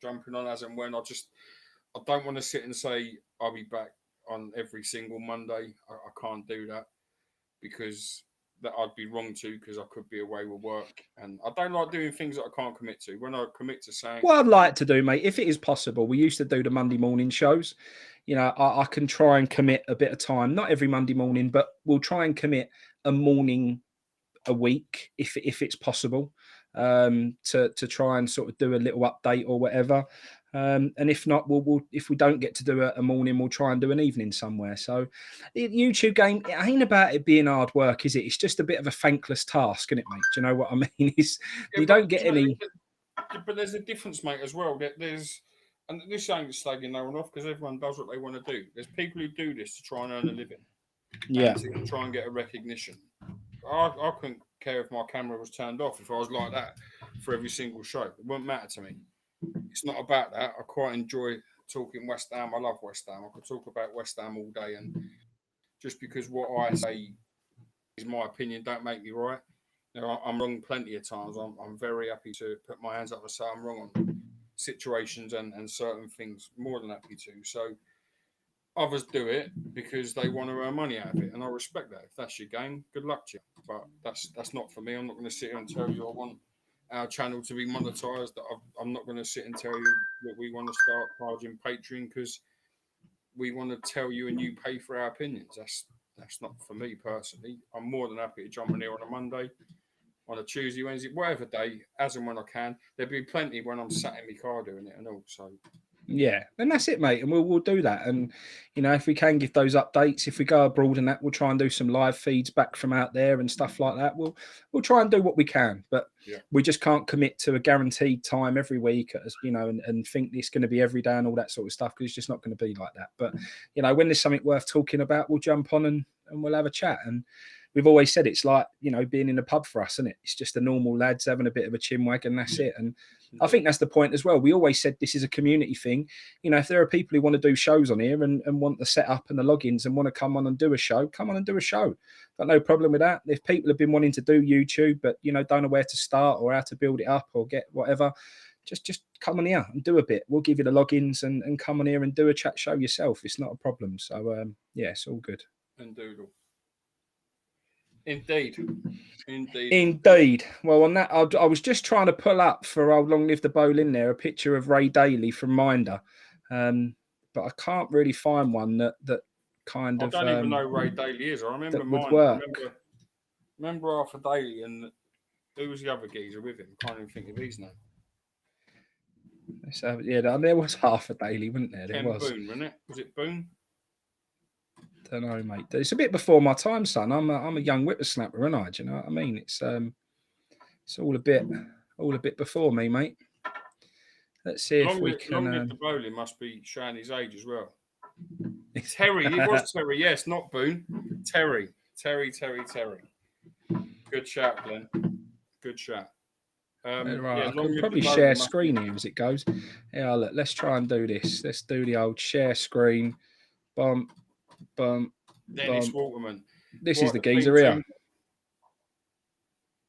jumping on as and when. I don't want to sit and say I'll be back on every single Monday. I can't do that because that I'd be wrong to, because I could be away with work, and I don't like doing things that I can't commit to. When I commit to saying, what I'd like to do, mate, if it is possible, we used to do the Monday morning shows. You know, I can try and commit a bit of time, not every Monday morning, but we'll try and commit a morning a week if it's possible, to try and sort of do a little update or whatever. And if not, we'll if we don't get to do a morning, we'll try and do an evening somewhere. So the YouTube game, it ain't about it being hard work, is it? It's just a bit of a thankless task, isn't it, mate? Do you know what I mean? You don't get any. But there's a difference, mate, as well. And this ain't slagging no one off, because everyone does what they want to do. There's people who do this to try and earn a living. Yeah. To try and get a recognition. I couldn't care if my camera was turned off if I was like that for every single show. It wouldn't matter to me. It's not about that. I quite enjoy talking West Ham. I love West Ham. I could talk about West Ham all day, and just because what I say is my opinion, don't make me right. You know, I'm wrong plenty of times. I'm very happy to put my hands up and say I'm wrong on situations and certain things, more than happy to. So others do it because they want to earn money out of it, and I respect that. If that's your game, good luck to you. But that's not for me. I'm not going to sit here and tell you I want our channel to be monetized. I'm not going to sit and tell you that we want to start charging Patreon because we want to tell you and you pay for our opinions. That's not for me personally. I'm more than happy to jump in here on a Monday, on a Tuesday, Wednesday, whatever day, as and when I can. There'll be plenty when I'm sat in my car doing it and all. So Yeah, and that's it, mate. And we'll do that. And you know, if we can give those updates, if we go abroad and that, we'll try and do some live feeds back from out there and stuff like that. We'll try and do what we can, but we just can't commit to a guaranteed time every week, as you know, and think it's going to be every day and all that sort of stuff, because it's just not going to be like that. But you know, when there's something worth talking about, we'll jump on and we'll have a chat. And we've always said it's like, you know, being in a pub for us, isn't it? It's just the normal lads having a bit of a chinwag, and that's it. And I think that's the point as well. We always said this is a community thing. You know, if there are people who want to do shows on here and want the setup and the logins and want to come on and do a show, come on and do a show. Got no problem with that. If people have been wanting to do YouTube, but, you know, don't know where to start or how to build it up or get whatever, just come on here and do a bit. We'll give you the logins and come on here and do a chat show yourself. It's not a problem. So, yeah, it's all good. And doodle. Indeed. Well, on that, I was just trying to pull up for Old Long Live the Bowling there a picture of Ray Daly from Minder, but I can't really find one that kind of. I don't even know Ray Daly is. I remember would work. Remember Arthur Daly, and who was the other geezer with him? Can't even think of his name. So, yeah, there was Arthur Daly, wasn't there? There Ken was. Boone, wasn't it? Was it Boone? Don't know, mate. It's a bit before my time, son. I'm a young whippersnapper, aren't I? Do you know what I mean? It's all a bit before me, mate. Let's see if we can. Long Live the Bowling must be showing his age as well. Terry, it was Terry, yes, not Boone. Terry. Good shout, Glenn. Good shout. Right, I can probably share screen here as it goes. Yeah, look, let's try and do this. Let's do the old share screen. Bump. Dennis Waterman. This is the geezer here.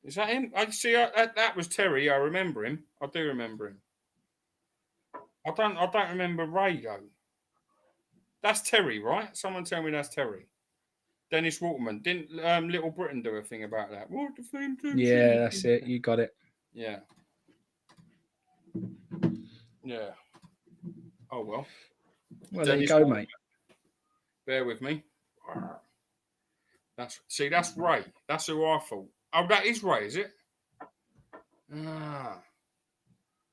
Is that him? I see. That was Terry. I remember him. I do remember him. I don't remember Ray though. That's Terry, right? Someone tell me that's Terry. Dennis Waterman. Didn't Little Britain do a thing about that? What the thing? Yeah, that's it. You got it. Yeah. Yeah. Oh well. Well, there you go, mate. Bear with me. That's Ray. That's who I thought. Oh, that is Ray, is it?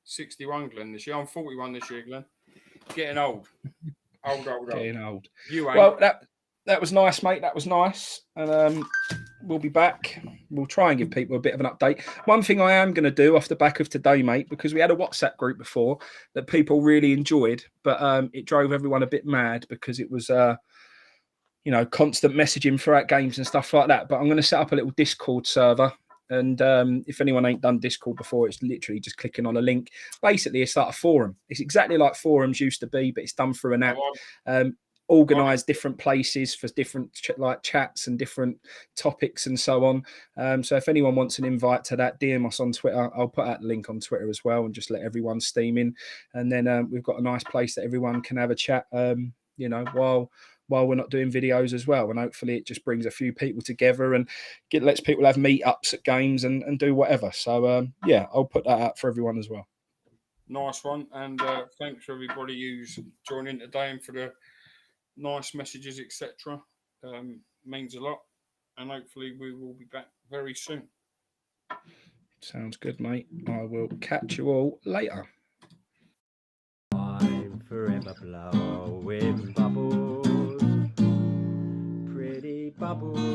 61, Glenn, this year. I'm 41 this year, Glenn. Getting old. Old. Getting old. You ain't. Well, that was nice, mate. That was nice. And we'll be back. We'll try and give people a bit of an update. One thing I am going to do off the back of today, mate, because we had a WhatsApp group before that people really enjoyed, but it drove everyone a bit mad because it was you know, constant messaging throughout games and stuff like that. But I'm going to set up a little Discord server. And if anyone ain't done Discord before, it's literally just clicking on a link. Basically, it's like a forum. It's exactly like forums used to be, but it's done through an app. Organised different places for different chats and different topics and so on. So if anyone wants an invite to that, DM us on Twitter. I'll put out the link on Twitter as well and just let everyone steam in. And then we've got a nice place that everyone can have a chat, you know, while we're not doing videos as well. And hopefully it just brings a few people together and lets people have meetups at games and do whatever. So, yeah, I'll put that out for everyone as well. Nice one. And thanks for everybody who's joining today and for the nice messages, etc. Means a lot. And hopefully we will be back very soon. Sounds good, mate. I will catch you all later. I'm forever blowing bubbles. Pretty bubbles.